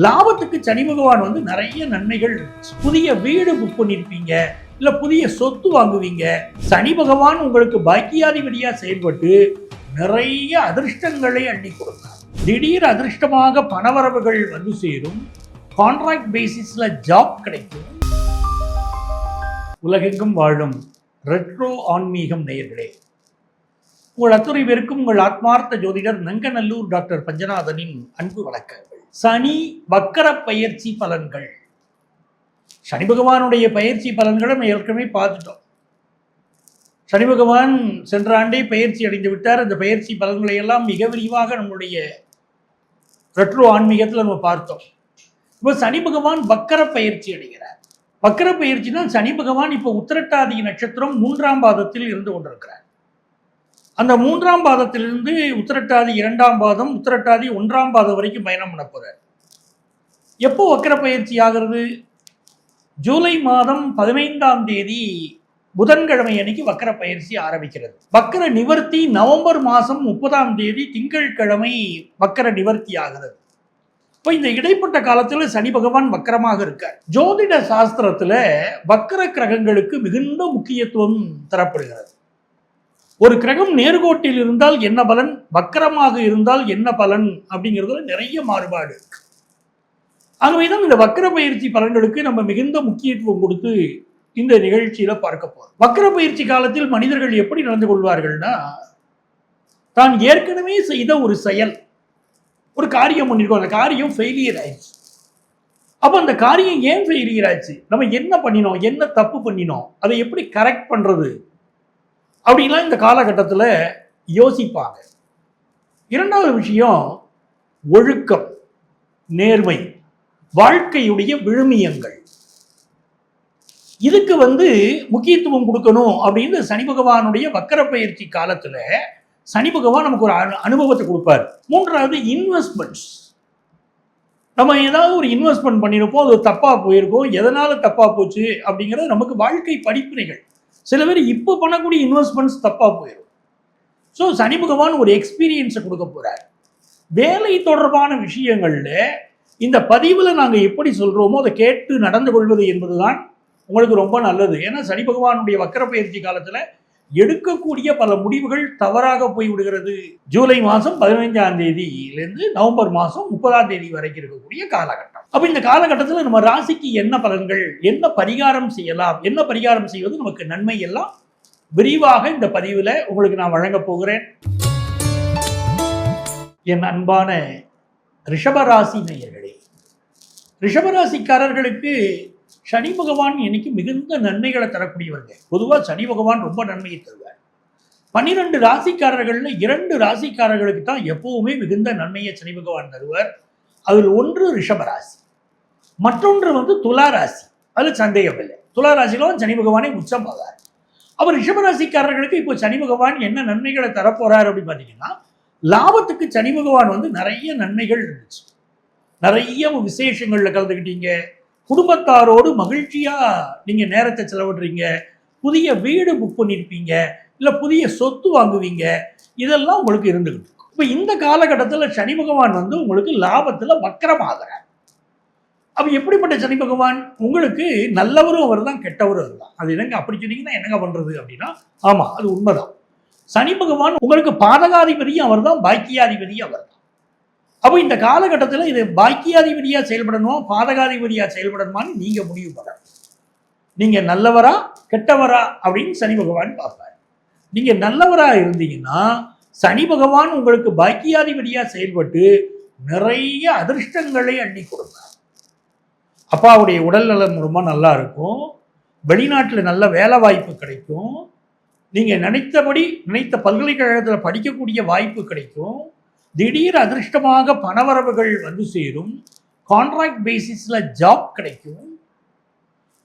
லாபத்துக்கு சனி பகவான் வந்து நிறைய நன்மைகள் இருக்கு. புதிய வீடு புக் பண்ணிருப்பீங்க, இல்ல புதிய சொத்து வாங்குவீங்க. சனி பகவான் உங்களுக்கு பாக்கியாதிபதியா செயல்பட்டு நிறைய அதிர்ஷ்டங்களை அள்ளி கொடுத்தார். திடீர் அதிர்ஷ்டமாக பணவரவுகள் வந்து சேரும். கான்ட்ராக்ட் பேசிஸ்ல ஜாப் கிடைக்கும். உலகெங்கும் வாழும் ரெட்ரோ ஆன்மீகம் நேயர்களே, உங்கள் அத்துறை பேருக்கும் உங்கள் ஆத்மார்த்த ஜோதிடர் நங்கநல்லூர் டாக்டர் பஞ்சநாதனின் அன்பு வணக்கங்கள். சனி வக்கர பயிற்சி பலன்கள். சனி பகவானுடைய பயிற்சி பலன்களை நம்ம ஏற்கனவே பார்த்துட்டோம். சனி பகவான் சென்ற ஆண்டே பயிற்சி அடைந்து விட்டார். அந்த பயிற்சி பலன்களை எல்லாம் மிக விரிவாக நம்முடைய ரெட்ரோ ஆன்மீகத்தில் நம்ம பார்த்தோம். இப்போ சனி பகவான் வக்கர பயிற்சி அடைகிறார். வக்கர பயிற்சினா சனி பகவான் இப்போ உத்திரட்டாதி நட்சத்திரம் 3ஆம் பாதத்தில் இருந்து கொண்டிருக்கிறார். அந்த 3ஆம் பாதத்திலிருந்து உத்திரட்டாதி 2ஆம் பாதம், உத்திரட்டாதி 1ஆம் பாதம் வரைக்கும் பயணம் பண்ண போறார். எப்போ வக்கர பயிற்சி ஆகிறது? ஜூலை மாதம் 15ஆம் தேதி புதன்கிழமை அன்னைக்கு வக்கர பயிற்சி ஆரம்பிக்கிறது. வக்கர நிவர்த்தி நவம்பர் மாதம் 30ஆம் தேதி திங்கட்கிழமை வக்கர நிவர்த்தி ஆகிறது. இப்போ இந்த இடைப்பட்ட காலத்தில் சனி பகவான் வக்கரமாக இருக்கார். ஜோதிட சாஸ்திரத்துல வக்கர கிரகங்களுக்கு மிகுந்த முக்கியத்துவம் தரப்படுகிறது. ஒரு கிரகம் நேர்கோட்டில் இருந்தால் என்ன பலன், வக்கரமாக இருந்தால் என்ன பலன் அப்படிங்கிறதுல நிறைய மாறுபாடு இருக்கு. ஆகவேதான் இந்த வக்கர பயிற்சி பலன்களுக்கு நம்ம மிகுந்த முக்கியத்துவம் கொடுத்து இந்த நிகழ்ச்சியில பார்க்க போறோம். வக்கர பயிற்சி காலத்தில் மனிதர்கள் எப்படி நடந்து கொள்வார்கள்னா, தான் ஏற்கனவே செய்த ஒரு செயல், ஒரு காரியம் பண்ணிருக்கோம், அந்த காரியம் ஃபெயிலியர் ஆயிடுச்சு. அப்போ அந்த காரியம் ஏன் ஃபெயிலியர் ஆச்சு, நம்ம என்ன பண்ணினோம், என்ன தப்பு பண்ணினோம், அதை எப்படி கரெக்ட் பண்றது அப்படின்லாம் இந்த காலகட்டத்தில் யோசிப்பாங்க. இரண்டாவது விஷயம் ஒழுக்கம், நேர்மை, வாழ்க்கையுடைய விழுமியங்கள். இதுக்கு முக்கியத்துவம் கொடுக்கணும் அப்படின்னு சனி பகவானுடைய வக்கர பயிற்சி காலத்துல சனி பகவான் நமக்கு ஒரு அனுபவத்தை கொடுப்பார். மூன்றாவது இன்வெஸ்ட்மெண்ட்ஸ். நம்ம ஏதாவது ஒரு இன்வெஸ்ட்மெண்ட் பண்ணிருப்போம், அது தப்பா போயிருக்கோம், எதனால தப்பா போச்சு அப்படிங்கிறது நமக்கு வாழ்க்கை படிப்பினைகள். சில பேர் இப்போ பண்ணக்கூடிய இன்வெஸ்ட்மெண்ட்ஸ் தப்பா போயிடும். ஸோ சனி பகவான் ஒரு எக்ஸ்பீரியன்ஸை கொடுக்க போறார். வேலை தொடர்பான விஷயங்கள்ல இந்த பதிவில் நாங்கள் எப்படி சொல்றோமோ அதை கேட்டு நடந்து கொள்வது என்பதுதான் உங்களுக்கு ரொம்ப நல்லது. ஏன்னா சனி பகவானுடைய வக்கர பயிற்சி காலத்துல எடுக்கக்கூடிய பல முடிவுகள் தவறாக போய் விடுகிறது. ஜூலை மாதம் 15ஆம் தேதியிலிருந்து நவம்பர் மாதம் 30ஆம் தேதி வரைக்கும் இருக்கக்கூடிய காலகட்டம். அப்ப இந்த காலகட்டத்தில் நம்ம ராசிக்கு என்ன பலன்கள், என்ன பரிகாரம் செய்யலாம், என்ன பரிகாரம் செய்வது நமக்கு நன்மை, எல்லாம் விரிவாக இந்த பதிவில் உங்களுக்கு நான் வழங்க போகிறேன். என் அன்பான ரிஷபராசி நேயர்களே, ரிஷபராசிக்காரர்களுக்கு சனி பகவான் இன்னைக்கு மிகுந்த நன்மைகளை தரக்கூடியவங்க. பொதுவாக சனி பகவான் ரொம்ப நன்மையை தருவார். 12 ராசிக்காரர்கள்ல 2 ராசிக்காரர்களுக்கு தான் எப்பவுமே மிகுந்த நன்மையை சனி பகவான் தருவார். அதில் ஒன்று ரிஷபராசி, மற்றொன்று துலா ராசி. அது சந்தேகம் இல்லை, துலா ராசியில சனி பகவானை உச்சமாவார். அவர் ரிஷபராசிக்காரர்களுக்கு இப்போ சனி பகவான் என்ன நன்மைகளை தரப்போறார் அப்படின்னு பார்த்தீங்கன்னா, லாபத்துக்கு சனி பகவான் நிறைய நன்மைகள் இருந்துச்சு. நிறைய விசேஷங்கள்ல கலந்துக்கிட்டீங்க, குடும்பத்தாரோடு மகிழ்ச்சியா நீங்க நேரத்தை செலவிடுறீங்க, புதிய வீடு புக் பண்ணிருப்பீங்க, இல்ல புதிய சொத்து வாங்குவீங்க. இதெல்லாம் உங்களுக்கு இருந்துகிட்டு இருக்கும். இப்ப இந்த காலகட்டத்தில் சனி பகவான் உங்களுக்கு லாபத்துல வக்கரமாகிறார். அப்ப எப்படிப்பட்ட சனி பகவான்? உங்களுக்கு நல்லவரும் அவர் தான், கெட்டவரும் அவர் தான். அது என்னங்க அப்படி சொன்னீங்கன்னா என்னங்க பண்றது அப்படின்னா, ஆமா அது உண்மைதான். சனி பகவான் உங்களுக்கு பாதகாதிபதியும் அவர் தான், பாக்கியாதிபதியும் அவர் தான். அப்போ இந்த காலகட்டத்தில் இது பாக்கியாதிபதியா செயல்படணுமா, பாதகாதிபதியா செயல்படணுமான்னு நீங்க முடிவு பண்ணணும். நீங்க நல்லவரா கெட்டவரா அப்படின்னு சனி பகவான் பார்ப்பார். நீங்க நல்லவரா இருந்தீங்கன்னா சனி பகவான் உங்களுக்கு பாக்கியாதிபதியா செயல்பட்டு நிறைய அதிர்ஷ்டங்களை அள்ளி கொடுப்பார். அப்பாவுடைய உடல் நலம் ரொம்ப நல்லா இருக்கும், வெளிநாட்டில் நல்ல வேலை வாய்ப்பு கிடைக்கும், நீங்க நினைத்த பல்கலைக்கழகத்தில் படிக்கக்கூடிய வாய்ப்பு கிடைக்கும், திடீர் அதிர்ஷ்டமாக பணவரவுகள் வந்து சேரும், கான்ட்ராக்ட் பேசிஸ்ல ஜாப் கிடைக்கும்,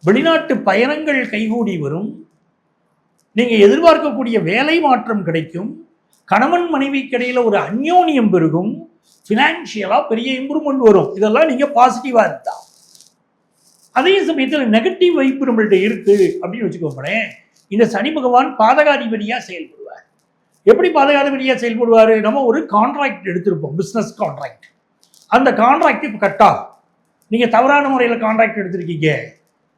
வெளிநாட்டு பயணங்கள் கைகூடி வரும், நீங்க எதிர்பார்க்கக்கூடிய வேலை மாற்றம் கிடைக்கும், கணவன் மனைவிக்கு இடையில ஒரு அந்யோன்யம் பெருகும், பினான்சியலா பெரிய இம்ப்ரூவ்மெண்ட் வரும். இதெல்லாம் நீங்க பாசிட்டிவா இருந்தா. அதே சமயத்தில் நெகட்டிவ் வைப்பு நம்மள்ட்ட இருக்கு அப்படின்னு வச்சுக்கோங்களேன், இந்த சனி பகவான் பாதகாதிபதியா செயல்படுவார். எப்படி பாதகாதிபதியா செயல்படுவார்? நம்ம ஒரு கான்ட்ராக்ட் எடுத்திருப்போம், பிஸ்னஸ் கான்ட்ராக்ட். அந்த கான்ட்ராக்ட் இப்போ கட் ஆகும். நீங்கள் தவறான முறையில் கான்ட்ராக்ட் எடுத்திருக்கீங்க,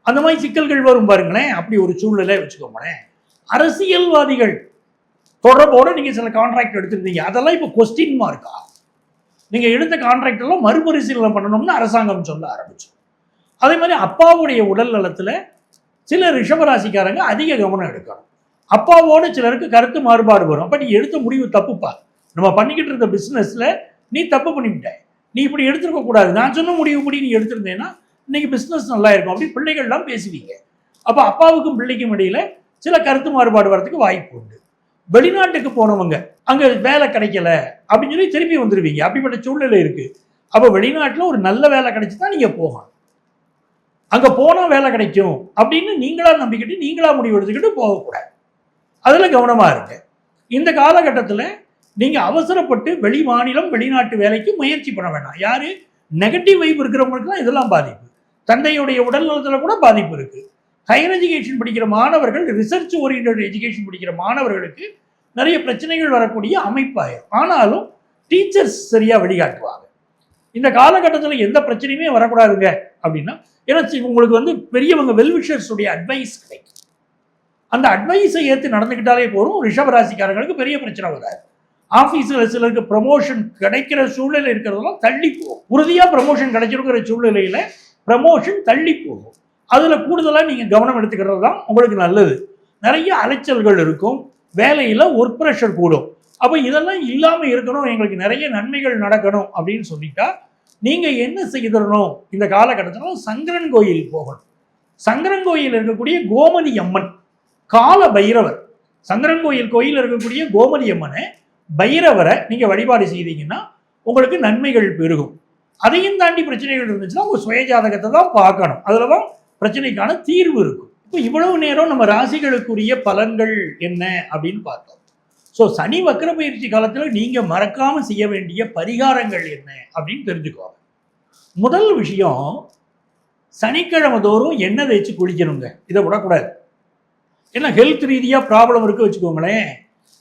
அந்த மாதிரி சிக்கல்கள் வரும் பாருங்களேன். அப்படி ஒரு சூழ்நிலை வச்சுக்கோங்களேன். அரசியல்வாதிகள் தொடர்போடு நீங்கள் சில கான்ட்ராக்ட் எடுத்திருந்தீங்க, அதெல்லாம் இப்போ கொஸ்டின் மார்க்கா? நீங்கள் எடுத்த கான்ட்ராக்ட் எல்லாம் மறுபரிசீலனை பண்ணணும்னு அரசாங்கம் சொல்ல ஆரம்பிச்சு. அதே மாதிரி அப்பாவுடைய உடல் நலத்தில் சில ரிஷபராசிக்காரங்க அதிக கவனம் எடுக்கணும். அப்பாவோடு சிலருக்கு கருத்து மாறுபாடு வரும். அப்போ நீ எடுத்த முடிவு தப்புப்பா, நம்ம பண்ணிக்கிட்டு இருந்த பிஸ்னஸில் நீ தப்பு பண்ணிவிட்ட, நீ இப்படி எடுத்துருக்க கூடாது, நான் சொன்ன முடிவுப்படி நீ எடுத்திருந்தேன்னா இன்னைக்கு பிஸ்னஸ் நல்லா இருக்கும் அப்படி பிள்ளைகள்லாம் பேசுவீங்க. அப்போ அப்பாவுக்கும் பிள்ளைக்கும் இடையில சில கருத்து மாறுபாடு வரதுக்கு வாய்ப்பு உண்டு. வெளிநாட்டுக்கு போனவங்க அங்கே வேலை கிடைக்கல அப்படின்னு சொல்லி திருப்பி வந்துடுவீங்க. அப்படிப்பட்ட சூழ்நிலை இருக்கு. அப்போ வெளிநாட்டில் ஒரு நல்ல வேலை கிடைச்சி தான் நீங்கள் போகணும். அங்கே போனால் வேலை கிடைக்கும் அப்படின்னு நீங்களா நம்பிக்கிட்டு நீங்களா முடிவு எடுத்துக்கிட்டு போகக்கூடாது. அதில் கவனமாக இருக்கு. இந்த காலகட்டத்தில் நீங்கள் அவசரப்பட்டு வெளி மாநிலம் வெளிநாட்டு வேலைக்கு முயற்சி பண்ண வேண்டாம். யாரு நெகட்டிவ் வைப் இருக்கிறவங்களுக்கு தான் இதெல்லாம் பாதிப்பு. தந்தையுடைய உடல் நலத்தில் கூட பாதிப்பு இருக்கு. ஹையர் எஜுகேஷன் படிக்கிற மாணவர்கள், ரிசர்ச் ஓரியன்ட் எஜுகேஷன் படிக்கிற மாணவர்களுக்கு நிறைய பிரச்சனைகள் வரக்கூடிய அமைப்பாயிரும். ஆனாலும் டீச்சர்ஸ் சரியா வழிகாட்டுவாங்க. இந்த காலகட்டத்தில் எந்த பிரச்சனையுமே வரக்கூடாதுங்க அப்படின்னா, ஏன்னா உங்களுக்கு வந்து பெரியவங்க வெல்விஷர்ஸுடைய அட்வைஸ் கிடைக்கும். அந்த அட்வைஸை ஏற்று நடந்துக்கிட்டாலே போதும். ரிஷபராசிக்காரங்களுக்கு பெரிய பிரச்சனை வராது. ஆஃபீஸில் சிலருக்கு ப்ரமோஷன் கிடைக்கிற சூழ்நிலை இருக்கிறதெல்லாம் தள்ளி போகும். உறுதியாக ப்ரமோஷன் கிடைச்சிருக்கிற சூழ்நிலையில் ப்ரமோஷன் தள்ளி போகும். அதில் கூடுதலாக நீங்கள் கவனம் எடுத்துக்கிறது தான் உங்களுக்கு நல்லது. நிறைய அலைச்சல்கள் இருக்கும், வேலையில் ஒர்க் ப்ரெஷர் கூடும். அப்போ இதெல்லாம் இல்லாமல் இருக்கணும், எங்களுக்கு நிறைய நன்மைகள் நடக்கணும் அப்படின்னு சொல்லிட்டா நீங்கள் என்ன செய்திடணும்? இந்த காலகட்டத்தில் சங்கரன் கோயில் போகணும். சங்கரன் கோயில் இருக்கக்கூடிய கோமதி அம்மன், கால பைரவர், சங்கரன் கோயில் இருக்கக்கூடிய கோமதி அம்மனை பைரவரை நீங்கள் வழிபாடு செய்தீங்கன்னா உங்களுக்கு நன்மைகள் பெருகும். அதையும் தாண்டி பிரச்சனைகள் இருந்துச்சுன்னா உங்கள் சுய ஜாதகத்தை தான் பார்க்கணும். அதில் தான் பிரச்சனைக்கான தீர்வு இருக்கும். இப்போ இவ்வளவு நேரம் நம்ம ராசிகளுக்குரிய பலன்கள் என்ன அப்படின்னு பார்த்தோம். ஸோ சனி வக்ர பயிற்சி காலத்தில் நீங்கள் மறக்காமல் செய்ய வேண்டிய பரிகாரங்கள் என்ன அப்படின்னு தெரிஞ்சுக்கோங்க. முதல் விஷயம், சனிக்கிழமை தோறும் எண்ணெய் தேய்ச்சி குளிக்கணுங்க. இதை விடக்கூடாது. ஏன்னா ஹெல்த் ரீதியாக ப்ராப்ளம் இருக்கு வச்சுக்கோங்களேன்.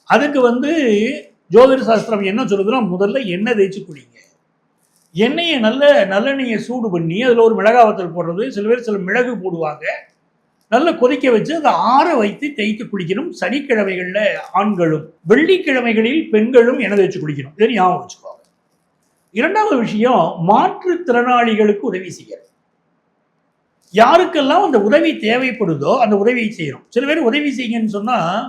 அதுக்கு வந்து ஜோதிட சாஸ்திரம் என்ன சொல்லுதுன்னா, முதல்ல எண்ணெய் தேய்ச்சி குளிங்க. எண்ணெயை நல்லெண்ணெயை சூடு பண்ணி அதில் ஒரு மிளகாவத்தல் போடுறது, சில பேர் சில மிளகு போடுவாங்க, நல்லா கொதிக்க வச்சு அதை ஆற வைத்து தேய்த்து குளிக்கணும். சனிக்கிழமைகளில் ஆண்களும், வெள்ளிக்கிழமைகளில் பெண்களும் எண்ணெய் தேய்ச்சி குளிக்கணும். இதை ஞாபகம் வச்சுக்கோங்க. இரண்டாவது விஷயம், மாற்றுத்திறனாளிகளுக்கு உதவி செய்யணும். யாருக்கெல்லாம் அந்த உதவி தேவைப்படுதோ அந்த உதவியை செய்யணும். சில பேர் உதவி செய்யுங்கன்னு சொன்னால்,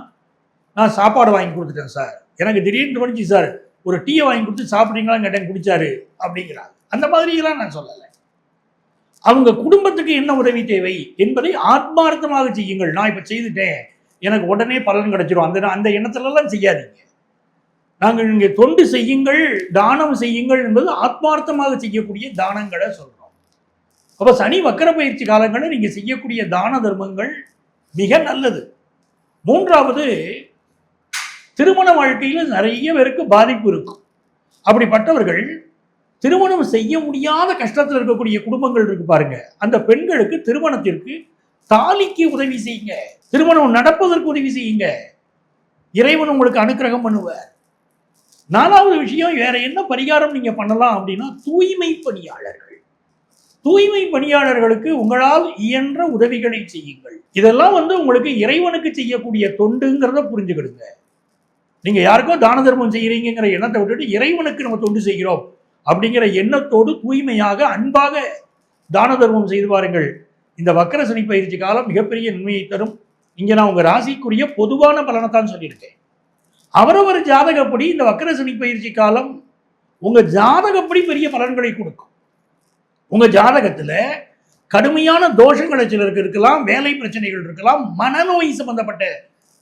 நான் சாப்பாடு வாங்கி கொடுத்துட்டேன் சார், எனக்கு திடீர்னு தோணுச்சு சார், ஒரு டீயை வாங்கி கொடுத்து சாப்பிட்றீங்களான்னு கேட்டேன், குடிச்சாரு அப்படிங்கிறாங்க. அந்த மாதிரியெல்லாம் நான் சொல்லலை. அவங்க குடும்பத்துக்கு என்ன உதவி தேவை என்பதை ஆத்மார்த்தமாக செய்யுங்கள். நான் இப்போ செய்துட்டேன், எனக்கு உடனே பலன் கிடைச்சிடும், அந்த எண்ணத்துலலாம் செய்யாதீங்க. நாங்கள் இங்கே தொண்டு செய்யுங்கள், தானம் செய்யுங்கள் என்பது ஆத்மார்த்தமாக செய்யக்கூடிய தானங்களை சொல்கிறோம். அப்போ சனி வக்கர பயிற்சி காலங்களில் நீங்கள் செய்யக்கூடிய தான தர்மங்கள் மிக நல்லது. மூன்றாவது, திருமண வாழ்க்கையில் நிறைய பேருக்கு பாதிப்பு இருக்கும். அப்படிப்பட்டவர்கள் திருமணம் செய்ய முடியாத கஷ்டத்தில் இருக்கக்கூடிய குடும்பங்கள் இருக்கு பாருங்க, அந்த பெண்களுக்கு திருமணத்திற்கு தாலிக்கு உதவி செய்யுங்க, திருமணம் நடப்பதற்கு உதவி செய்யுங்க, இறைவன் உங்களுக்கு அனுக்கிரகம் பண்ணுவார். நாலாவது விஷயம், வேற என்ன பரிகாரம் நீங்க பண்ணலாம் அப்படின்னா, தூய்மை பணியாளர்கள், தூய்மை பணியாளர்களுக்கு உங்களால் இயன்ற உதவிகளை செய்யுங்கள். இதெல்லாம் வந்து உங்களுக்கு இறைவனுக்கு செய்யக்கூடிய தொண்டுங்கிறத புரிஞ்சுக்கிடுங்க. நீங்க யாருக்கோ தான தர்மம் செய்யறீங்கிற எண்ணத்தை விட்டுட்டு இறைவனுக்கு நம்ம தொண்டு செய்கிறோம் அப்படிங்கிற எண்ணத்தோடு தூய்மையாக அன்பாக தான தர்மம் செய்து பாருங்கள். இந்த வக்கர சனி பயிற்சி காலம் மிகப்பெரிய நன்மையை தரும். இங்க நான் உங்க ராசிக்குரிய பொதுவான பலனைத்தான் சொல்லியிருக்கேன். அவரவர் ஜாதகப்படி இந்த வக்கர சனி பயிற்சி காலம் உங்க ஜாதகப்படி பெரிய பலன்களை கொடுக்கும். உங்க ஜாதகத்துல கடுமையான தோஷங்களை சிலருக்கு இருக்கலாம், வேலை பிரச்சனைகள் இருக்கலாம், மனநோய் சம்பந்தப்பட்ட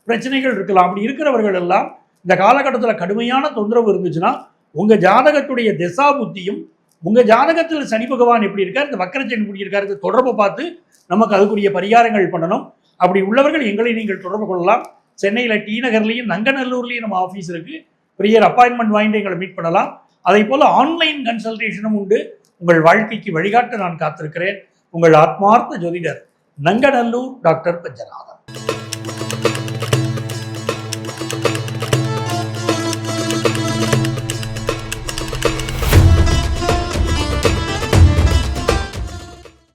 பிரச்சனைகள் இருக்கலாம். அப்படி இருக்கிறவர்கள் எல்லாம் இந்த காலகட்டத்தில் கடுமையான தொந்தரவு இருந்துச்சுன்னா உங்க ஜாதகத்துடைய திசா புத்தியும், உங்க ஜாதகத்தில் சனி பகவான் எப்படி இருக்கார், இந்த வக்கரச்சனி எப்படி இருக்காரு தொடர்பு பார்த்து நமக்கு அதுக்குரிய பரிகாரங்கள் பண்ணணும். அப்படி உள்ளவர்கள் எங்களை நீங்கள் தொடர்பு கொள்ளலாம். சென்னையில் டி நகர்லையும் நங்கநல்லூர்லையும் நம்ம ஆஃபீஸ் இருக்கு. ப்ரியர் அப்பாயின்மெண்ட் வாங்கிட்டு எங்களை மீட் பண்ணலாம். அதே போல ஆன்லைன் கன்சல்டேஷனும் உண்டு. உங்கள் வாழ்க்கைக்கு வழிகாட்ட நான் காத்திருக்கிறேன். உங்கள் ஆத்மார்த்த ஜோதிடர் நங்கநல்லூர் டாக்டர் பஞ்சநாதன்.